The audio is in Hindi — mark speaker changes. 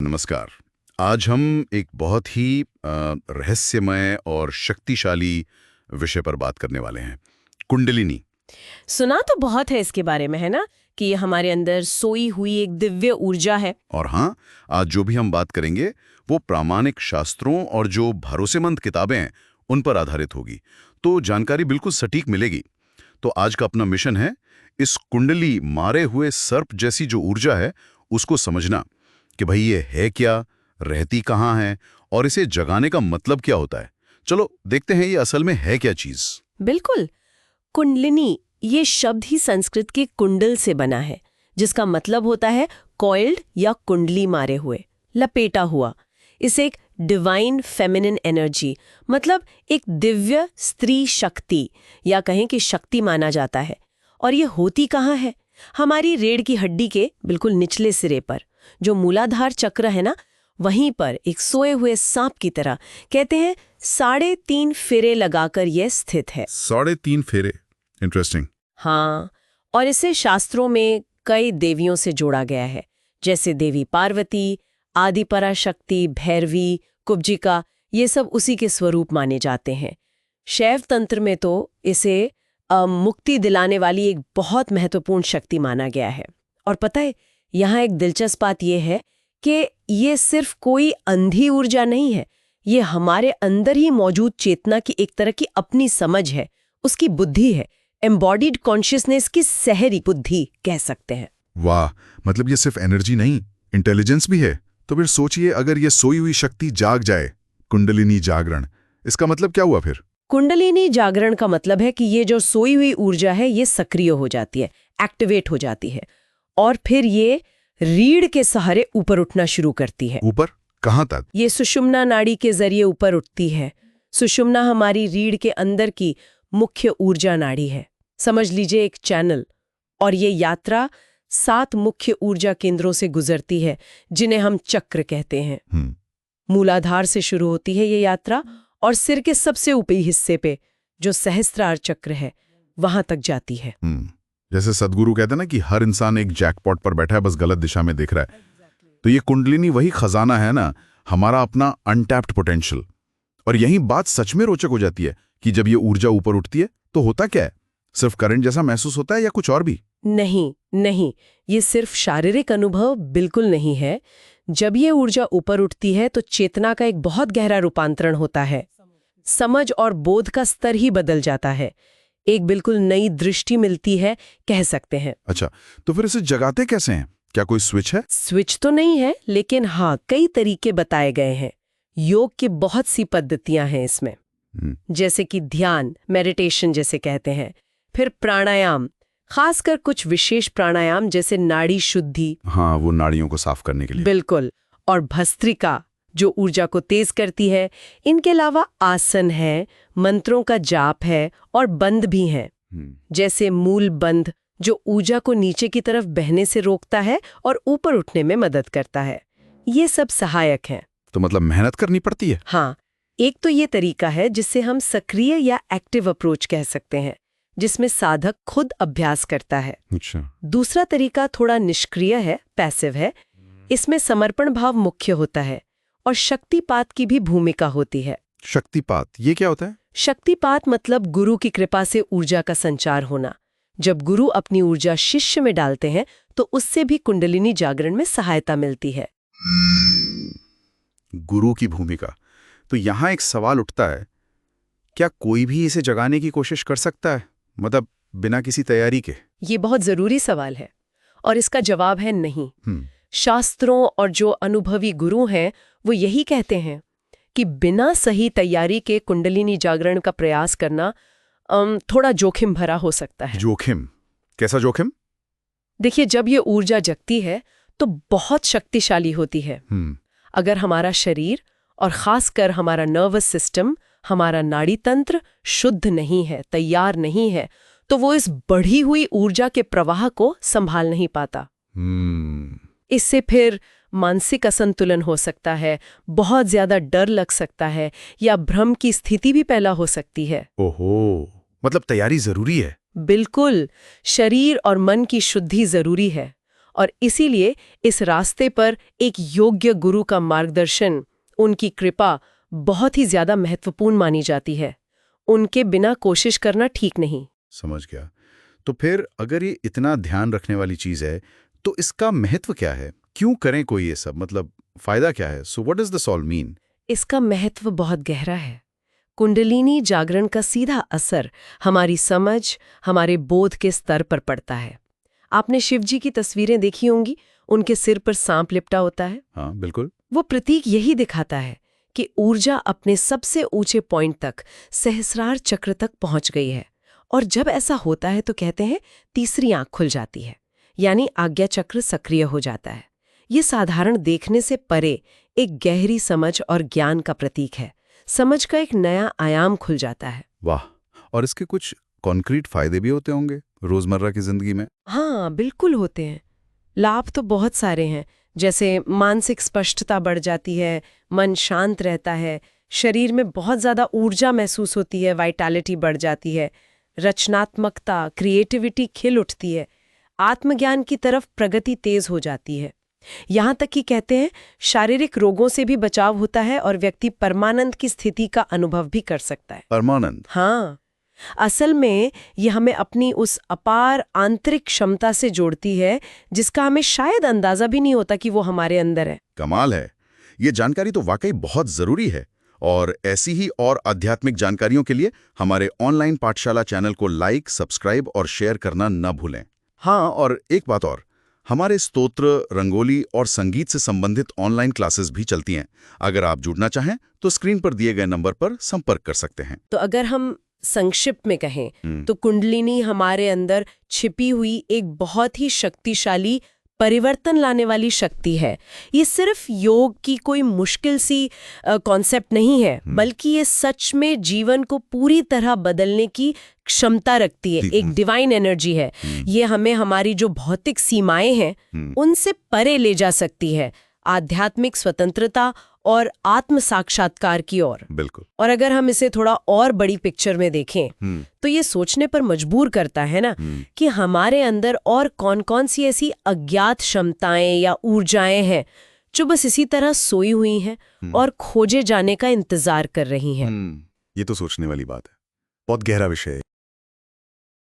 Speaker 1: नमस्कार। आज हम एक बहुत ही रहस्यमय और शक्तिशाली विषय पर बात करने वाले हैं, कुंडलिनी।
Speaker 2: सुना तो बहुत है इसके बारे में, है ना, कि ये हमारे अंदर सोई हुई एक दिव्य ऊर्जा है।
Speaker 1: और हाँ, आज जो भी हम बात करेंगे वो प्रामाणिक शास्त्रों और जो भरोसेमंद किताबें हैं उन पर आधारित होगी, तो जानकारी बिल्कुल सटीक मिलेगी। तो आज का अपना मिशन है इस कुंडली मारे हुए सर्प जैसी जो ऊर्जा है उसको समझना कि भाई ये है क्या, रहती कहाँ है और इसे जगाने का मतलब क्या होता है। चलो देखते हैं ये असल में है क्या चीज।
Speaker 2: बिल्कुल। कुंडलिनी ये शब्द ही संस्कृत के कुंडल से बना है, जिसका मतलब होता है कॉइल्ड या कुंडली मारे हुए, लपेटा हुआ। इसे एक डिवाइन फेमिनिन एनर्जी, मतलब एक दिव्य स्त्री शक्ति या कहें कि शक्ति माना जाता है। और ये होती कहाँ है? हमारी रीढ़ की हड्डी के बिल्कुल निचले सिरे पर, जो मूलाधार चक्र है ना, वहीं पर एक सोए हुए सांप की तरह, कहते हैं 3.5 फेरे लगाकर यह स्थित है।
Speaker 1: 3.5 फेरे, इंटरेस्टिंग।
Speaker 2: हाँ, और इसे शास्त्रों में कई देवियों से जोड़ा गया है, जैसे देवी पार्वती, आदि पराशक्ति, भैरवी, कुब्जिका। ये सब उसी के स्वरूप माने जाते हैं। शैव तंत्र में तो इसे मुक्ति दिलाने वाली एक बहुत महत्वपूर्ण शक्ति माना गया है। और पता है, यहाँ एक दिलचस्प बात यह है कि ये सिर्फ कोई अंधी ऊर्जा नहीं है, ये हमारे अंदर ही मौजूद चेतना की एक तरह की अपनी समझ है, उसकी बुद्धि है, एम्बॉडीड कॉन्शियसनेस की सहरी बुद्धि कह सकते हैं।
Speaker 3: वाह, मतलब ये सिर्फ एनर्जी नहीं, इंटेलिजेंस भी है। तो फिर सोचिए, अगर ये सोई हुई शक्ति जाग जाए, कुंडलिनी जागरण, इसका मतलब क्या हुआ फिर?
Speaker 2: कुंडलिनी जागरण का मतलब है कि ये जो सोई हुई ऊर्जा है ये सक्रिय हो जाती है, एक्टिवेट हो जाती है, और फिर ये रीढ़ के सहारे ऊपर उठना शुरू करती है।
Speaker 3: ऊपर कहाँ तक?
Speaker 2: ये सुषुम्ना नाड़ी के जरिए ऊपर उठती है। सुषुम्ना हमारी रीढ़ के अंदर की मुख्य ऊर्जा नाड़ी है, समझ लीजिए एक चैनल। और ये यात्रा 7 मुख्य ऊर्जा केंद्रों से गुजरती है, जिन्हें हम चक्र कहते हैं। मूलाधार से शुरू होती है ये यात्रा और सिर के सबसे ऊपरी हिस्से पे, जो सहस्त्रार चक्र है, वहां तक जाती है।
Speaker 3: जैसे सदगुरु कहते हैं ना कि हर इंसान एक जैकपॉट पर बैठा है, बस गलत दिशा में देख रहा है। तो ये कुंडलिनी वही खजाना है ना, हमारा अपना अनटैप्ड पोटेंशियल। और यही बात सच में रोचक हो जाती है कि जब ये ऊर्जा ऊपर उठती है तो होता क्या है? सिर्फ करंट जैसा महसूस होता है या कुछ और भी?
Speaker 2: नहीं, ये सिर्फ शारीरिक अनुभव बिल्कुल नहीं है। जब ये ऊर्जा ऊपर उठती है तो चेतना का एक बहुत गहरा रूपांतरण होता है। समझ और बोध का स्तर ही बदल जाता है, एक बिल्कुल नई दृष्टि मिलती है, कह सकते हैं।
Speaker 3: अच्छा, तो फिर इसे जगाते कैसे हैं? क्या कोई स्विच है?
Speaker 2: स्विच तो नहीं है, लेकिन हाँ, कई तरीके बताए गए हैं। योग की बहुत सी पद्धतियां हैं इसमें, जैसे कि ध्यान, मेडिटेशन जैसे कहते हैं। फिर प्राणायाम, खासकर कुछ विशेष प्राणायाम जैसे नाड़ी शुद्धि,
Speaker 3: हाँ, वो नाड़ियों को साफ करने के लिए।
Speaker 2: बिल्कुल। और भस्त्रिका, जो ऊर्जा को तेज करती है। इनके अलावा आसन है, मंत्रों का जाप है, और बंद भी हैं, जैसे मूल बंद, जो ऊर्जा को नीचे की तरफ बहने से रोकता है और ऊपर उठने में मदद करता है। ये सब सहायक हैं।
Speaker 3: तो मतलब मेहनत करनी पड़ती है?
Speaker 2: हाँ, एक तो ये तरीका है जिससे हम सक्रिय या एक्टिव अप्रोच कह सकते हैं, जिसमें साधक खुद अभ्यास करता है।
Speaker 3: अच्छा।
Speaker 2: दूसरा तरीका थोड़ा निष्क्रिय है, पैसिव है। इसमें समर्पण भाव मुख्य होता है और शक्तिपात की भी भूमिका होती है।
Speaker 3: शक्तिपात, ये क्या होता है?
Speaker 2: शक्तिपात मतलब गुरु की कृपा से ऊर्जा का संचार होना। जब गुरु अपनी ऊर्जा शिष्य में डालते हैं तो उससे भी कुंडलिनी जागरण में सहायता मिलती है।
Speaker 3: गुरु की भूमिका। तो यहां एक सवाल उठता है, क्या कोई भी इसे जगाने की कोशिश कर सकता है, मतलब बिना किसी तैयारी के?
Speaker 2: ये बहुत जरूरी सवाल है और इसका जवाब है नहीं। शास्त्रों और जो अनुभवी गुरु हैं वो यही कहते हैं कि बिना सही तैयारी के कुंडलिनी जागरण का प्रयास करना थोड़ा जोखिम भरा हो सकता है।
Speaker 3: जोखिम? कैसा जोखिम?
Speaker 2: देखिए, जब ये ऊर्जा जगती है तो बहुत शक्तिशाली होती है। अगर हमारा शरीर और खासकर हमारा नर्वस सिस्टम, हमारा नाड़ी तंत्र शुद्ध नहीं है, तैयार नहीं है, तो वो इस बढ़ी हुई ऊर्जा के प्रवाह को संभाल नहीं पाता। इससे फिर मानसिक असंतुलन हो सकता है, बहुत ज्यादा डर लग सकता है, या भ्रम की स्थिति भी पैदा हो सकती है।
Speaker 3: ओहो, मतलब तैयारी जरूरी है।
Speaker 2: बिल्कुल, शरीर और मन की शुद्धि जरूरी है। और इसीलिए इस रास्ते पर एक योग्य गुरु का मार्गदर्शन, उनकी कृपा बहुत ही ज्यादा महत्वपूर्ण मानी जाती है। उनके बिना कोशिश करना ठीक नहीं।
Speaker 3: समझ गया। तो फिर अगर ये इतना ध्यान रखने वाली चीज है तो इसका महत्व क्या है? क्यों करें कोई ये सब? मतलब फायदा क्या है? So what does this all mean?
Speaker 2: इसका महत्व बहुत गहरा है। कुंडलिनी जागरण का सीधा असर हमारी समझ, हमारे बोध के स्तर पर पड़ता है। आपने शिव जी की तस्वीरें देखी होंगी, उनके सिर पर सांप लिपटा होता है।
Speaker 3: हाँ बिल्कुल।
Speaker 2: वो प्रतीक यही दिखाता है कि ऊर्जा अपने सबसे ऊंचे पॉइंट तक, सहस्रार चक्र तक पहुंच गई है। और जब ऐसा होता है तो कहते हैं तीसरी आंख खुल जाती है, यानी आज्ञा चक्र सक्रिय हो जाता है। ये साधारण देखने से परे एक गहरी समझ और ज्ञान का प्रतीक है। समझ का एक नया आयाम खुल जाता है।
Speaker 3: वाह। और इसके कुछ कॉन्क्रीट फायदे भी होते होंगे रोजमर्रा की जिंदगी में?
Speaker 2: हाँ, बिल्कुल होते हैं। लाभ तो बहुत सारे हैं, जैसे मानसिक स्पष्टता बढ़ जाती है, मन शांत रहता है, शरीर में बहुत ज्यादा ऊर्जा महसूस होती है, वाइटैलिटी बढ़ जाती है, रचनात्मकता, क्रिएटिविटी खिल उठती है, आत्मज्ञान की तरफ प्रगति तेज हो जाती है। यहाँ तक कि कहते हैं शारीरिक रोगों से भी बचाव होता है और व्यक्ति परमानंद की स्थिति का अनुभव भी कर सकता है।
Speaker 3: परमानंद?
Speaker 2: हाँ, असल में ये हमें अपनी उस अपार आंतरिक क्षमता से जोड़ती है जिसका हमें शायद अंदाजा भी नहीं होता कि वो हमारे अंदर है।
Speaker 3: कमाल है। ये जानकारी तो वाकई बहुत जरूरी है। और ऐसी ही और आध्यात्मिक जानकारियों के लिए हमारे ऑनलाइन पाठशाला चैनल को लाइक, सब्सक्राइब और शेयर करना न भूलें। हाँ, और एक बात और, हमारे स्तोत्र, रंगोली और संगीत से संबंधित ऑनलाइन क्लासेस भी चलती हैं। अगर आप जुड़ना चाहें तो स्क्रीन पर दिए गए नंबर पर संपर्क कर सकते हैं।
Speaker 2: तो अगर हम संक्षिप्त में कहें तो कुंडलिनी हमारे अंदर छिपी हुई एक बहुत ही शक्तिशाली, परिवर्तन लाने वाली शक्ति है। ये सिर्फ योग की कोई मुश्किल सी कॉन्सेप्ट नहीं है, बल्कि ये सच में जीवन को पूरी तरह बदलने की क्षमता रखती है। एक डिवाइन एनर्जी है। ये हमें हमारी जो भौतिक सीमाएं हैं उनसे परे ले जा सकती है, आध्यात्मिक स्वतंत्रता और आत्म साक्षात्कार की ओर।
Speaker 3: बिल्कुल।
Speaker 2: और अगर हम इसे थोड़ा और बड़ी पिक्चर में देखें तो ये सोचने पर मजबूर करता है ना कि हमारे अंदर और कौन-कौन सी ऐसी अज्ञात क्षमताएं या ऊर्जाएं हैं जो बस इसी तरह सोई हुई हैं और खोजे जाने का इंतजार कर रही हैं।
Speaker 3: ये तो सोचने वाली बात है। बहुत गहरा विषय है।